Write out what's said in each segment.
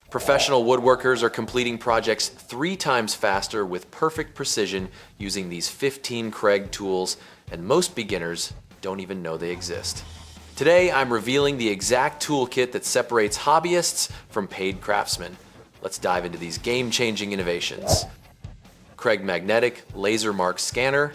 Professional woodworkers are completing projects 3 times faster with perfect precision using these 15 Kreg tools, and most beginners don't even know they exist. Today, I'm revealing the exact toolkit that separates hobbyists from paid craftsmen. Let's dive into these game-changing innovations. Kreg Magnetic Laser Mark Scanner.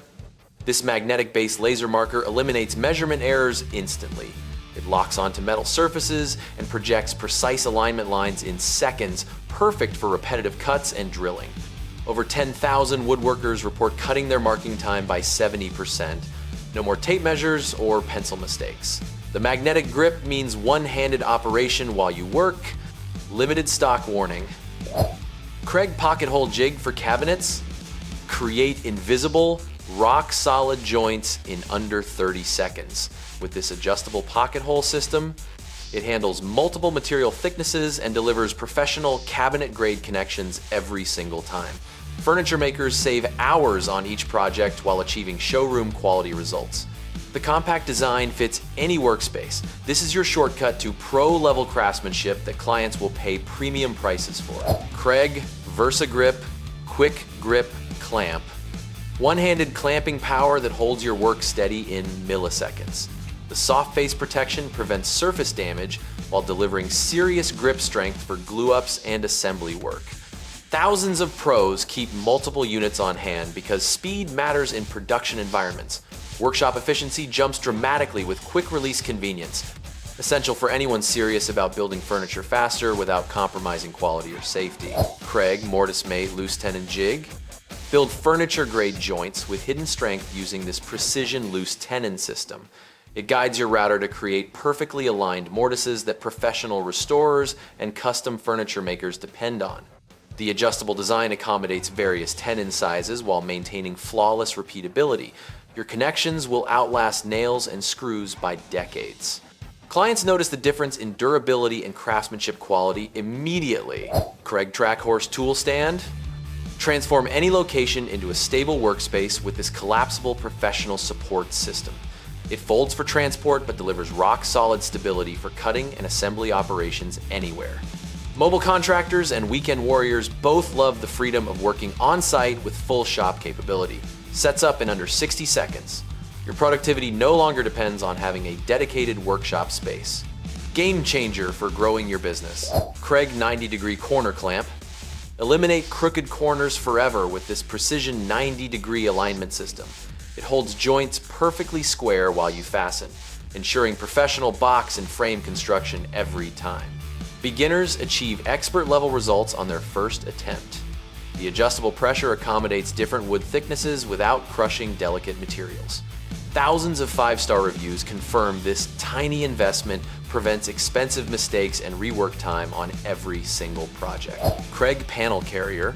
This magnetic-based laser marker eliminates measurement errors instantly. It locks onto metal surfaces and projects precise alignment lines in seconds, perfect for repetitive cuts and drilling. Over 10,000 woodworkers report cutting their marking time by 70%. No more tape measures or pencil mistakes. The magnetic grip means one-handed operation while you work. Limited stock warning. Kreg Pocket Hole Jig for cabinets. Create invisible, rock-solid joints in under 30 seconds. With this adjustable pocket hole system, it handles multiple material thicknesses and delivers professional cabinet-grade connections every single time. Furniture makers save hours on each project while achieving showroom-quality results. The compact design fits any workspace. This is your shortcut to pro-level craftsmanship that clients will pay premium prices for. Kreg VersaGrip Quick Grip Clamp. One-handed clamping power that holds your work steady in milliseconds. The soft face protection prevents surface damage while delivering serious grip strength for glue-ups and assembly work. Thousands of pros keep multiple units on hand because speed matters in production environments. Workshop efficiency jumps dramatically with quick-release convenience. Essential for anyone serious about building furniture faster without compromising quality or safety. Kreg MortiseMate Loose Tenon Jig. Build furniture-grade joints with hidden strength using this precision loose tenon system. It guides your router to create perfectly aligned mortises that professional restorers and custom furniture makers depend on. The adjustable design accommodates various tenon sizes while maintaining flawless repeatability. Your connections will outlast nails and screws by decades. Clients notice the difference in durability and craftsmanship quality immediately. Kreg Track Horse Tool Stand. Transform any location into a stable workspace with this collapsible professional support system. It folds for transport but delivers rock-solid stability for cutting and assembly operations anywhere. Mobile contractors and weekend warriors both love the freedom of working on-site with full shop capability. Sets up in under 60 seconds. Your productivity no longer depends on having a dedicated workshop space. Game changer for growing your business. Kreg 90-degree corner clamp. Eliminate crooked corners forever with this precision 90-degree alignment system. It holds joints perfectly square while you fasten, ensuring professional box and frame construction every time. Beginners achieve expert-level results on their first attempt. The adjustable pressure accommodates different wood thicknesses without crushing delicate materials. Thousands of 5-star reviews confirm this tiny investment prevents expensive mistakes and rework time on every single project. Kreg Panel Carrier.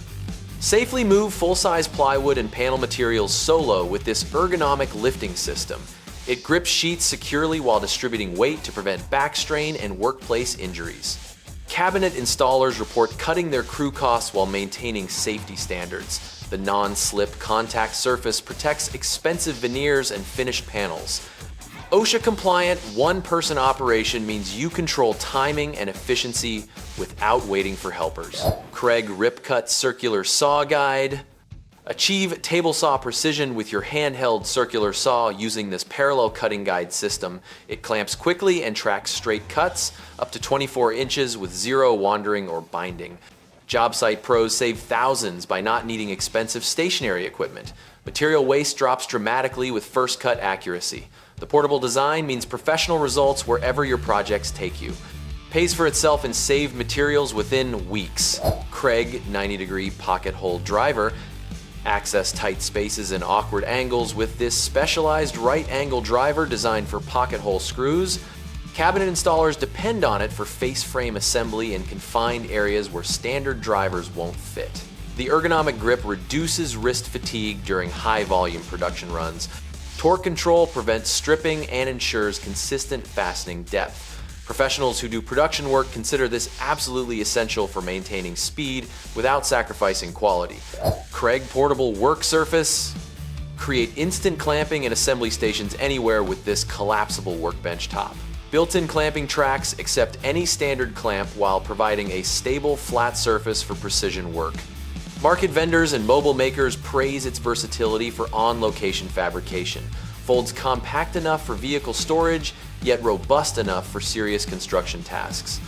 Safely move full-size plywood and panel materials solo with this ergonomic lifting system. It grips sheets securely while distributing weight to prevent back strain and workplace injuries. Cabinet installers report cutting their crew costs while maintaining safety standards. The non-slip contact surface protects expensive veneers and finished panels. OSHA-compliant, one-person operation means you control timing and efficiency without waiting for helpers. Kreg Rip-Cut Circular Saw Guide. Achieve table saw precision with your handheld circular saw using this parallel cutting guide system. It clamps quickly and tracks straight cuts, up to 24 inches with zero wandering or binding. Job site pros save thousands by not needing expensive stationary equipment. Material waste drops dramatically with first cut accuracy. The portable design means professional results wherever your projects take you. Pays for itself in saved materials within weeks. Kreg 90-degree Pocket Hole Driver. Access tight spaces and awkward angles with this specialized right angle driver designed for pocket hole screws. Cabinet installers depend on it for face frame assembly in confined areas where standard drivers won't fit. The ergonomic grip reduces wrist fatigue during high volume production runs. Torque control prevents stripping and ensures consistent fastening depth. Professionals who do production work consider this absolutely essential for maintaining speed without sacrificing quality. Kreg Portable Work Surface. Create instant clamping and assembly stations anywhere with this collapsible workbench top. Built-in clamping tracks accept any standard clamp while providing a stable, flat surface for precision work. Market vendors and mobile makers praise its versatility for on-location fabrication. Folds compact enough for vehicle storage, yet robust enough for serious construction tasks.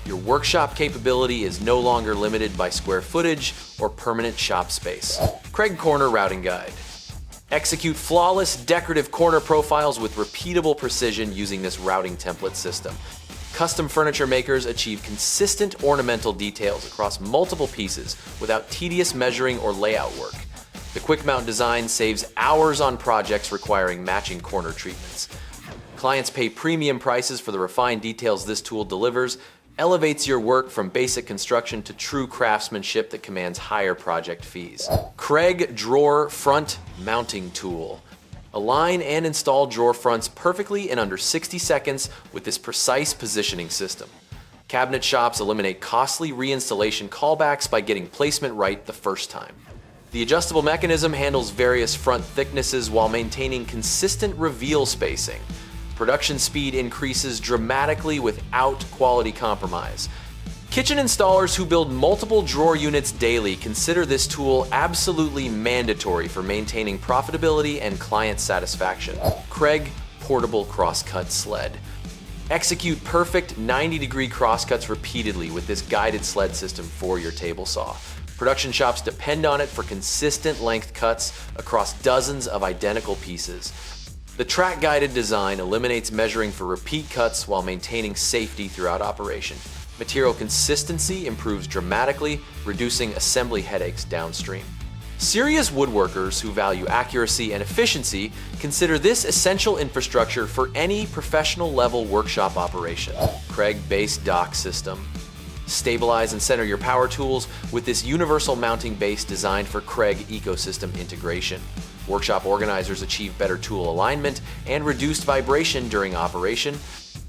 Your workshop capability is no longer limited by square footage or permanent shop space. Kreg Corner Routing Guide. Execute flawless decorative corner profiles with repeatable precision using this routing template system. Custom furniture makers achieve consistent ornamental details across multiple pieces without tedious measuring or layout work. The quick mount design saves hours on projects requiring matching corner treatments. Clients pay premium prices for the refined details this tool delivers, elevates your work from basic construction to true craftsmanship that commands higher project fees. Kreg Drawer Front Mounting Tool. Align and install drawer fronts perfectly in under 60 seconds with this precise positioning system. Cabinet shops eliminate costly reinstallation callbacks by getting placement right the first time. The adjustable mechanism handles various front thicknesses while maintaining consistent reveal spacing. Production speed increases dramatically without quality compromise. Kitchen installers who build multiple drawer units daily consider this tool absolutely mandatory for maintaining profitability and client satisfaction. Kreg Portable Crosscut Sled. Execute perfect 90-degree crosscuts repeatedly with this guided sled system for your table saw. Production shops depend on it for consistent length cuts across dozens of identical pieces. The track-guided design eliminates measuring for repeat cuts while maintaining safety throughout operation. Material consistency improves dramatically, reducing assembly headaches downstream. Serious woodworkers who value accuracy and efficiency consider this essential infrastructure for any professional-level workshop operation. Kreg Base Dock System. Stabilize and center your power tools with this universal mounting base designed for Kreg ecosystem integration. Workshop organizers achieve better tool alignment and reduced vibration during operation.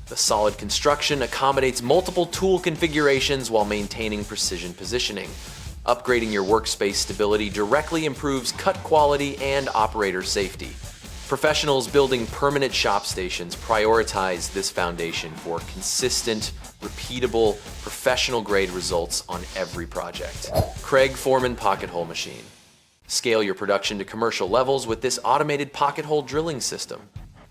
The solid construction accommodates multiple tool configurations while maintaining precision positioning. Upgrading your workspace stability directly improves cut quality and operator safety. Professionals building permanent shop stations prioritize this foundation for consistent, repeatable, professional-grade results on every project. Kreg Foreman Pocket Hole Machine. Scale your production to commercial levels with this automated pocket hole drilling system.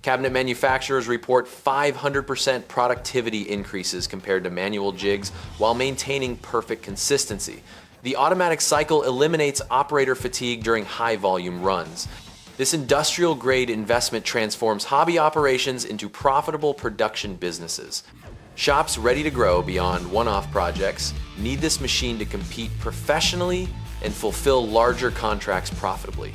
Cabinet manufacturers report 500% productivity increases compared to manual jigs while maintaining perfect consistency. The automatic cycle eliminates operator fatigue during high-volume runs. This industrial-grade investment transforms hobby operations into profitable production businesses. Shops ready to grow beyond one-off projects need this machine to compete professionally and fulfill larger contracts profitably.